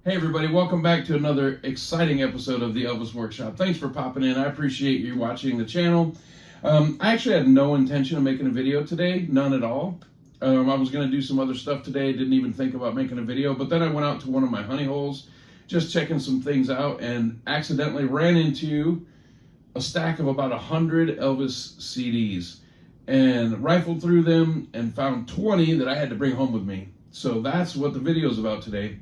Hey everybody, welcome back to another exciting episode of the Elvis Workshop. Thanks for popping in. I appreciate you watching the channel. I actually had no intention of making a video today, none at all. I was going to do some other stuff today, didn't even think about making a video, but then I went out to one of my honey holes, just checking some things out, and accidentally ran into a stack of about 100 Elvis CDs and rifled through them and found 20 that I had to bring home with me. So that's what the video is about today.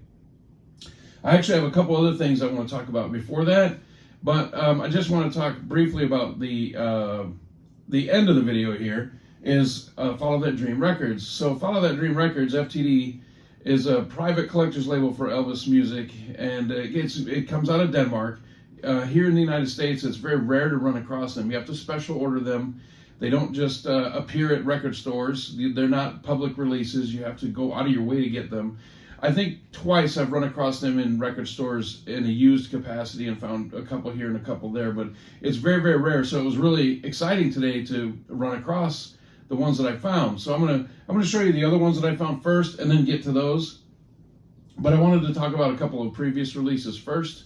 I actually have a couple other things I want to talk about before that, but I just want to talk briefly about the end of the video here is Follow That Dream Records. So Follow That Dream Records, FTD, is a private collector's label for Elvis music, and it comes out of Denmark. Here in the United States, it's very rare to run across them. You have to special order them. They don't just appear at record stores. They're not public releases. You have to go out of your way to get them. I think twice I've run across them in record stores in a used capacity and found a couple here and a couple there, but it's very, very rare. So it was really exciting today to run across the ones that I found. So I'm gonna show you the other ones that I found first and then get to those. But I wanted to talk about a couple of previous releases first,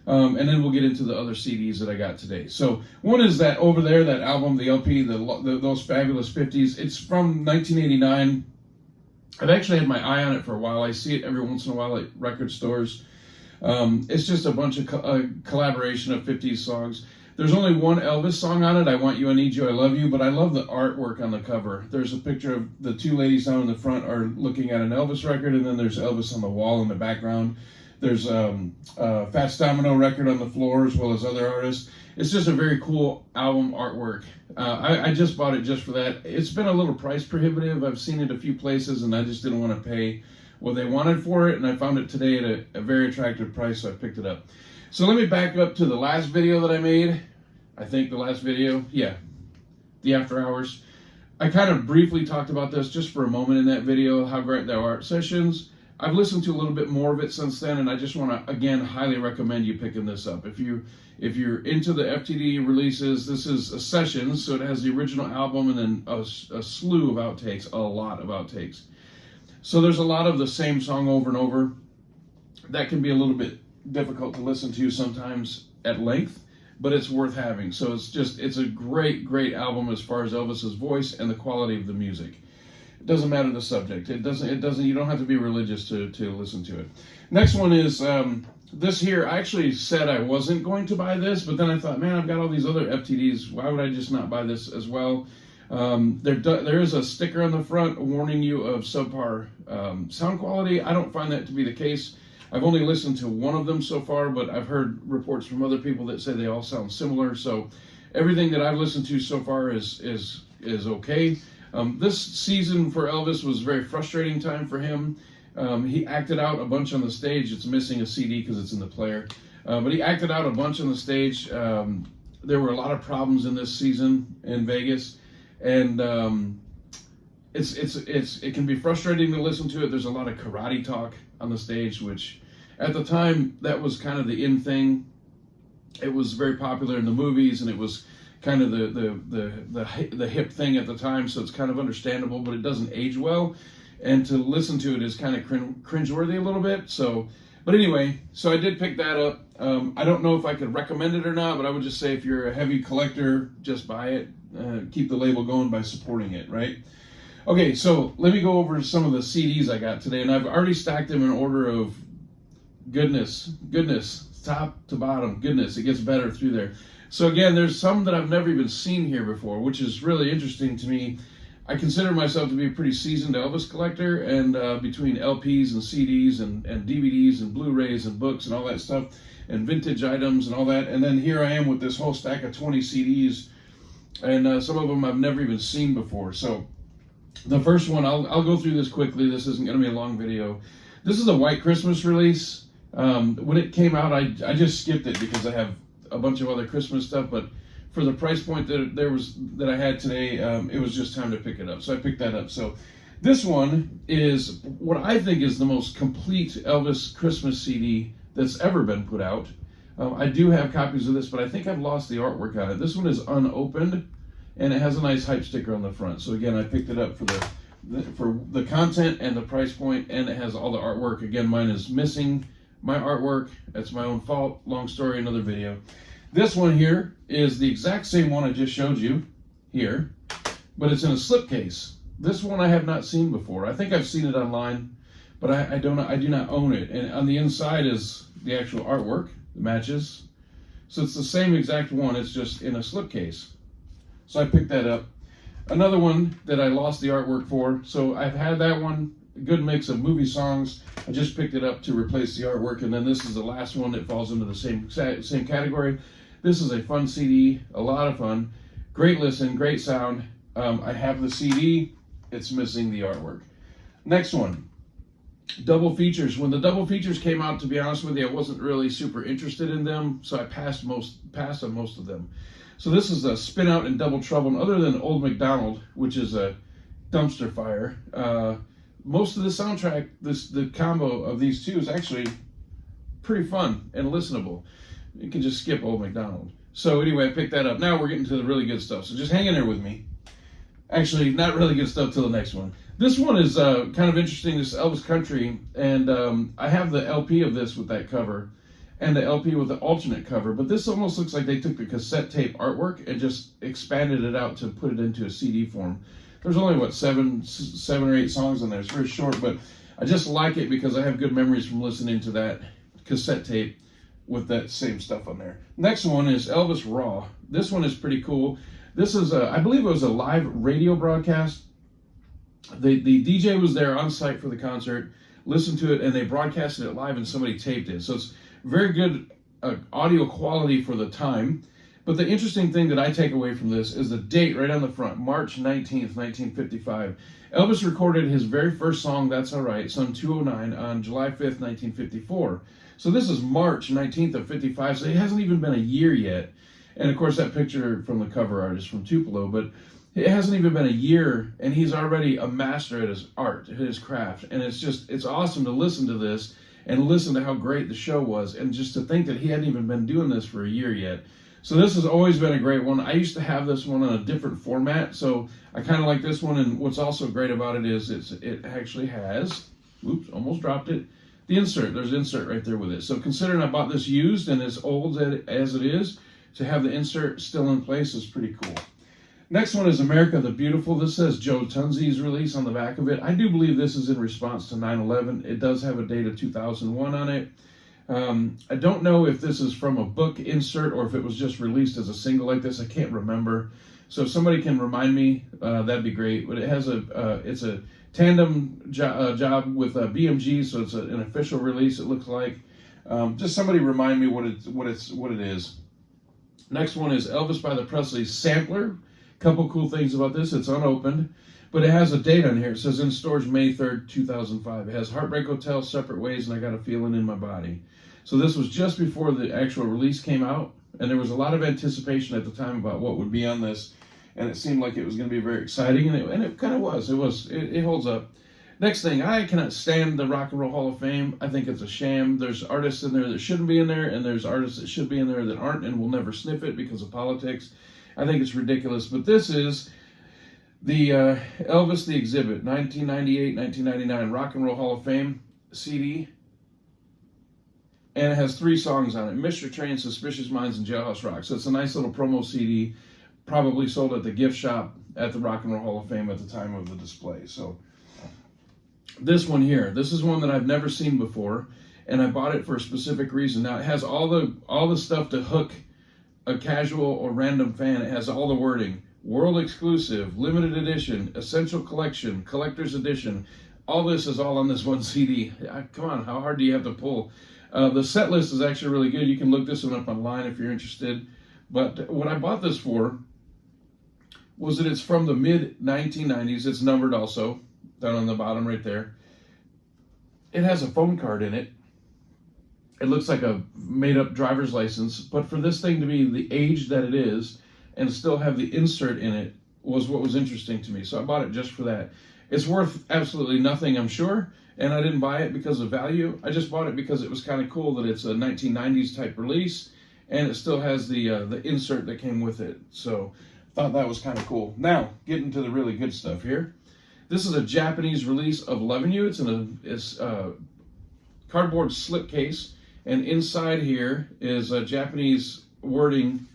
and then we'll get into the other CDs that I got today. So one is that over there, that album, the LP, those Fabulous 50s. It's from 1989. I've actually had my eye on it for a while. I see it every once in a while at record stores. It's just a bunch of collaboration of 50s songs. There's only one Elvis song on it, I Want You, I Need You, I Love You, but I love the artwork on the cover. There's a picture of the two ladies down in the front are looking at an Elvis record, and then there's Elvis on the wall in the background. There's Fats Domino record on the floor, as well as other artists. It's just a very cool album artwork. I just bought it just for that. It's been a little price prohibitive. I've seen it a few places, and I just didn't want to pay what they wanted for it, and I found it today at a very attractive price, so I picked it up. So let me back up to the last video that I made. I think the last video, yeah, the After Hours. I kind of briefly talked about this just for a moment in that video, How Great Thou Art sessions. I've listened to a little bit more of it since then, and I just want to, again, highly recommend you picking this up. If you're into the FTD releases, this is a session, so it has the original album and then a slew of outtakes, a lot of outtakes. So there's a lot of the same song over and over. That can be a little bit difficult to listen to sometimes at length, but it's worth having. So it's a great, great album as far as Elvis's voice and the quality of the music. It doesn't matter the subject. You don't have to be religious to listen to it. Next one is this here. I actually said I wasn't going to buy this, but then I thought, man, I've got all these other FTDs. Why would I just not buy this as well? There is a sticker on the front warning you of subpar sound quality. I don't find that to be the case. I've only listened to one of them so far, but I've heard reports from other people that say they all sound similar. So everything that I've listened to so far is okay. This season for Elvis was a very frustrating time for him. He acted out a bunch on the stage. It's missing a CD because it's in the player. But he acted out a bunch on the stage. There were a lot of problems in this season in Vegas. And it can be frustrating to listen to it. There's a lot of karate talk on the stage, which at the time, that was kind of the in thing. It was very popular in the movies, and it was kind of the hip thing at the time, so it's kind of understandable, but it doesn't age well, and to listen to it is kind of cringeworthy a little bit. So, but anyway, so I did pick that up. I don't know if I could recommend it or not, but I would just say if you're a heavy collector, just buy it. Keep the label going by supporting it, right? Okay, so let me go over some of the CDs I got today, and I've already stacked them in order of goodness, top to bottom, goodness. It gets better through there. So again, there's some that I've never even seen here before, which is really interesting to me. I consider myself to be a pretty seasoned Elvis collector, and between LPs and CDs and DVDs and Blu-rays and books and all that stuff, and vintage items and all that. And then here I am with this whole stack of 20 CDs, and some of them I've never even seen before. So the first one, I'll go through this quickly. This isn't going to be a long video. This is a White Christmas release. When it came out, I just skipped it because I have a bunch of other Christmas stuff, but for the price point that I had today, it was just time to pick it up. So I picked that up. So this one is what I think is the most complete Elvis Christmas CD that's ever been put out. I do have copies of this, but I think I've lost the artwork on it. This one is unopened, and it has a nice hype sticker on the front. So again, I picked it up for the content and the price point, and it has all the artwork. Again, mine is missing my artwork. It's my own fault. Long story, another video. This one here is the exact same one I just showed you here, but it's in a slipcase. This one I have not seen before. I think I've seen it online, but I do not own it. And on the inside is the actual artwork, the matches. So it's the same exact one, it's just in a slipcase. So I picked that up. Another one that I lost the artwork for. So I've had that one, a good mix of movie songs. I just picked it up to replace the artwork, and then this is the last one that falls into the same category. This is a fun CD, a lot of fun. Great listen, great sound. I have the CD, it's missing the artwork. Next one, double features. When the double features came out, to be honest with you, I wasn't really super interested in them, so I passed on most of them. So this is a Spin Out and Double Trouble, and other than Old MacDonald, which is a dumpster fire, most of the soundtrack, the combo of these two is actually pretty fun and listenable. You can just skip Old MacDonald. So anyway, I picked that up. Now we're getting to the really good stuff, so just hang in there with me. Actually, not really good stuff till the next one. This one is kind of interesting. This is Elvis Country, and I have the LP of this with that cover, and the LP with the alternate cover, but this almost looks like they took the cassette tape artwork and just expanded it out to put it into a CD form. There's only, what, seven or eight songs on there. It's very short, but I just like it because I have good memories from listening to that cassette tape with that same stuff on there. Next one is Elvis Raw. This one is pretty cool. This is, I believe it was a live radio broadcast. The DJ was there on site for the concert, listened to it, and they broadcasted it live and somebody taped it. So it's very good audio quality for the time. But the interesting thing that I take away from this is the date right on the front, March 19th, 1955. Elvis recorded his very first song, That's All Right, Sun 209, on July 5th, 1954. So this is March 19th of 55, so it hasn't even been a year yet. And of course that picture from the cover art is from Tupelo, but it hasn't even been a year and he's already a master at his art, at his craft. And it's awesome to listen to this and listen to how great the show was, and just to think that he hadn't even been doing this for a year yet. So this has always been a great one. I used to have this one on a different format, so I kind of like this one. And what's also great about it is it actually has, oops, almost dropped it, the insert. There's an insert right there with it. So considering I bought this used and as old as it is, to have the insert still in place is pretty cool. Next one is America the Beautiful. This says Joe Tunzi's release on the back of it. I do believe this is in response to 9/11. It does have a date of 2001 on it. I don't know if this is from a book insert or if it was just released as a single like this. I can't remember. So if somebody can remind me, that'd be great. But it has it's a tandem job with BMG, so it's an official release. It looks like. Just somebody remind me what it is. Next one is Elvis by the Presley Sampler. Couple cool things about this. It's unopened, but it has a date on here. It says in storage May 3rd, 2005. It has Heartbreak Hotel, Separate Ways, and I Got a Feeling in My Body. So this was just before the actual release came out, and there was a lot of anticipation at the time about what would be on this, and it seemed like it was going to be very exciting, and it kind of was. It holds up. Next thing, I cannot stand the Rock and Roll Hall of Fame. I think it's a sham. There's artists in there that shouldn't be in there, and there's artists that should be in there that aren't and will never sniff it because of politics. I think it's ridiculous. But this is the Elvis the Exhibit, 1998-1999 Rock and Roll Hall of Fame CD. And it has 3 songs on it: Mr. Train, Suspicious Minds, and Jailhouse Rock. So it's a nice little promo CD, probably sold at the gift shop at the Rock and Roll Hall of Fame at the time of the display. So this one here, this is one that I've never seen before, and I bought it for a specific reason. Now it has all the stuff to hook a casual or random fan. It has all the wording: world exclusive, limited edition, essential collection, collector's edition. All this is all on this one CD. Come on, how hard do you have to pull? The set list is actually really good. You can look this one up online if you're interested. But what I bought this for was that it's from the mid-1990s. It's numbered also, down on the bottom right there. It has a phone card in it. It looks like a made-up driver's license, but for this thing to be the age that it is and still have the insert in it was what was interesting to me. So I bought it just for that. It's worth absolutely nothing, I'm sure, and I didn't buy it because of value. I just bought it because it was kind of cool that it's a 1990s type release, and it still has the insert that came with it. So thought that was kind of cool. Now, getting to the really good stuff here. This is a Japanese release of Lovin' You. It's cardboard slipcase, and inside here is a Japanese wording,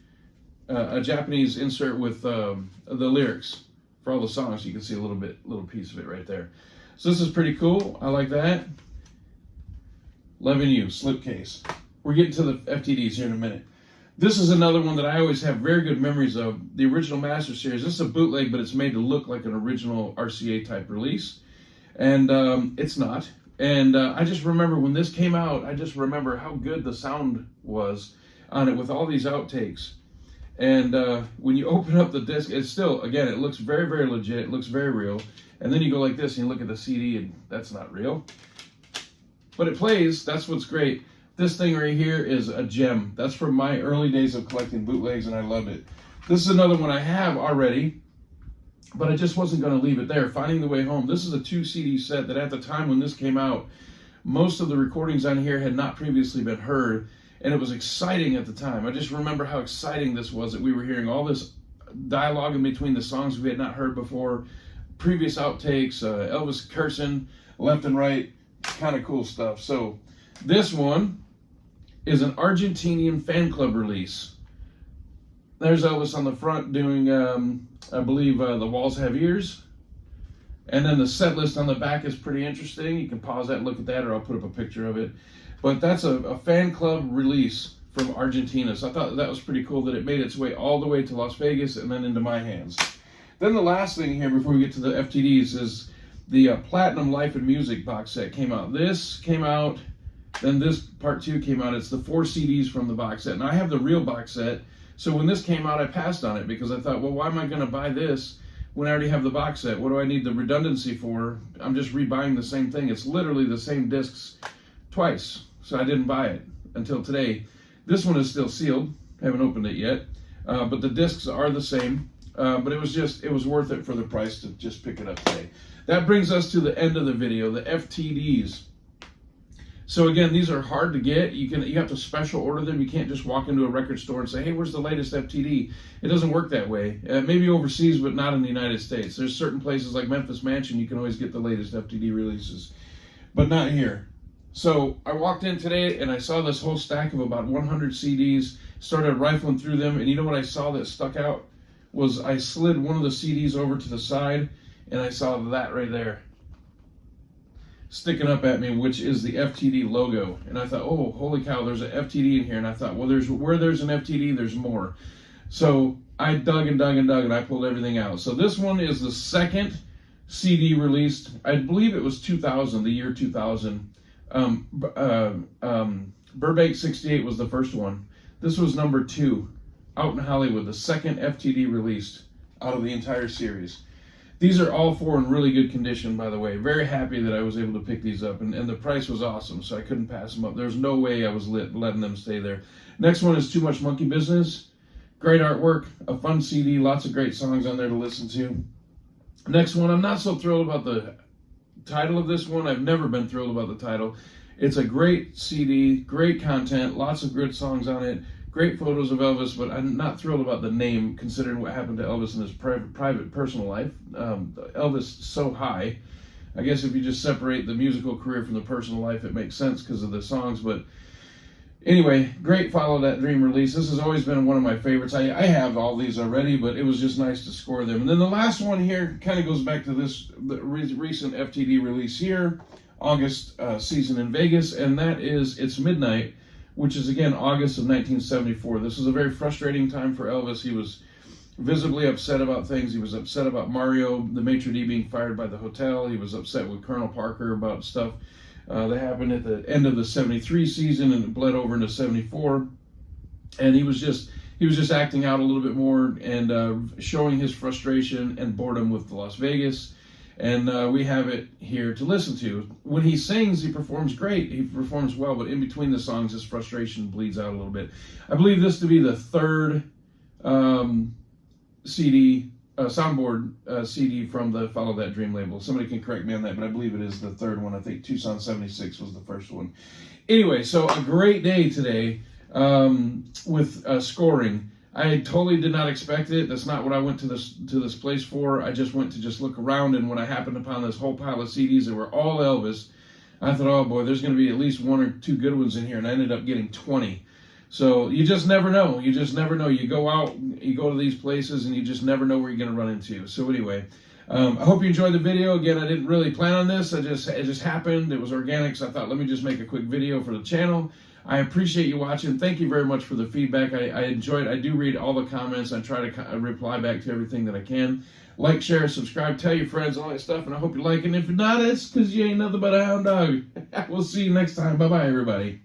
a Japanese insert with the lyrics for all the songs. You can see a little piece of it right there. So this is pretty cool. I like that. Loving You slipcase. We're getting to the FTDs here in a minute. This is another one that I always have very good memories of. The original Master Series. This is a bootleg, but it's made to look like an original RCA type release, and it's not. And I just remember when this came out, I just remember how good the sound was on it with all these outtakes. And when you open up the disc, it's still, again, it looks very, very legit. It looks very real. And then you go like this and you look at the CD and that's not real. But it plays. That's what's great. This thing right here is a gem. That's from my early days of collecting bootlegs, and I loved it. This is another one I have already, but I just wasn't going to leave it there. Finding the Way Home. This is a 2 CD set that at the time when this came out, most of the recordings on here had not previously been heard, and it was exciting at the time. I just remember how exciting this was, that we were hearing all this dialogue in between the songs we had not heard before, previous outtakes, Elvis cursing left and right, kind of cool stuff. So this one is an Argentinian fan club release. There's Elvis on the front doing, I believe, The Walls Have Ears. And then the set list on the back is pretty interesting. You can pause that and look at that, or I'll put up a picture of it. But that's a fan club release from Argentina. So I thought that was pretty cool that it made its way all the way to Las Vegas and then into my hands. Then the last thing here before we get to the FTDs is the Platinum Life and Music box set came out. This came out, then this part 2 came out. It's the 4 CDs from the box set. And I have the real box set. So when this came out, I passed on it because I thought, well, why am I going to buy this when I already have the box set? What do I need the redundancy for? I'm just rebuying the same thing. It's literally the same discs twice. So I didn't buy it until today. This one is still sealed. Haven't opened it yet. But the discs are the same. But it was worth it for the price to just pick it up today. That brings us to the end of the video, the FTDs. So again, these are hard to get. You have to special order them. You can't just walk into a record store and say, hey, where's the latest FTD? It doesn't work that way. Maybe overseas, but not in the United States. There's certain places like Memphis Mansion, you can always get the latest FTD releases, but not here. So I walked in today and I saw this whole stack of about 100 CDs, started rifling through them, and you know what I saw that stuck out? Was I slid one of the CDs over to the side, and I saw that right there sticking up at me, which is the FTD logo. And I thought, oh, holy cow, there's an FTD in here. And I thought, well, where there's an FTD, there's more. So I dug and dug and dug, and I pulled everything out. So this one is the second CD released. I believe it was 2000, the year 2000. Burbank 68 was the first one. This was number 2 out in Hollywood, the second FTD released out of the entire series. These are all 4 in really good condition, by the way. Very happy that I was able to pick these up, and the price was awesome, so I couldn't pass them up. There's no way I was letting them stay there. Next one is Too Much Monkey Business. Great artwork, a fun CD, lots of great songs on there to listen to. Next one, I'm not so thrilled about the title of this one. I've never been thrilled about the title. It's a great CD, great content, lots of good songs on it. Great photos of Elvis, but I'm not thrilled about the name considering what happened to Elvis in his private personal life. Elvis so high. I guess if you just separate the musical career from the personal life, it makes sense because of the songs. But anyway, great Follow That Dream release. This has always been one of my favorites. I have all these already, but it was just nice to score them. And then the last one here kind of goes back to the recent FTD release here, August season in Vegas, and that is It's Midnight, which is, again, August of 1974. This was a very frustrating time for Elvis. He was visibly upset about things. He was upset about Mario, the maitre d', being fired by the hotel. He was upset with Colonel Parker about stuff that happened at the end of the 73 season, and it bled over into 74. And he was just acting out a little bit more and showing his frustration and boredom with Las Vegas. And we have it here to listen to. When he sings, he performs great. He performs well, but in between the songs, his frustration bleeds out a little bit. I believe this to be the third CD, soundboard CD from the Follow That Dream label. Somebody can correct me on that, but I believe it is the third one. I think Tucson 76 was the first one. Anyway, so a great day today with scoring. I totally did not expect it. That's not what I went to this place for. I just went to look around, and when I happened upon this whole pile of CDs that were all Elvis, I thought, oh boy, there's going to be at least 1 or 2 good ones in here, and I ended up getting 20. So you just never know. You just never know. You go out, you go to these places, and you just never know where you're going to run into. So anyway, I hope you enjoyed the video. Again, I didn't really plan on this. It just happened. It was organic, so I thought, let me just make a quick video for the channel. I appreciate you watching. Thank you very much for the feedback. I enjoyed. I do read all the comments. I try to reply back to everything that I can. Like, share, subscribe, tell your friends, all that stuff, and I hope you like it. And if not, it's because you ain't nothing but a hound dog. We'll see you next time. Bye-bye, everybody.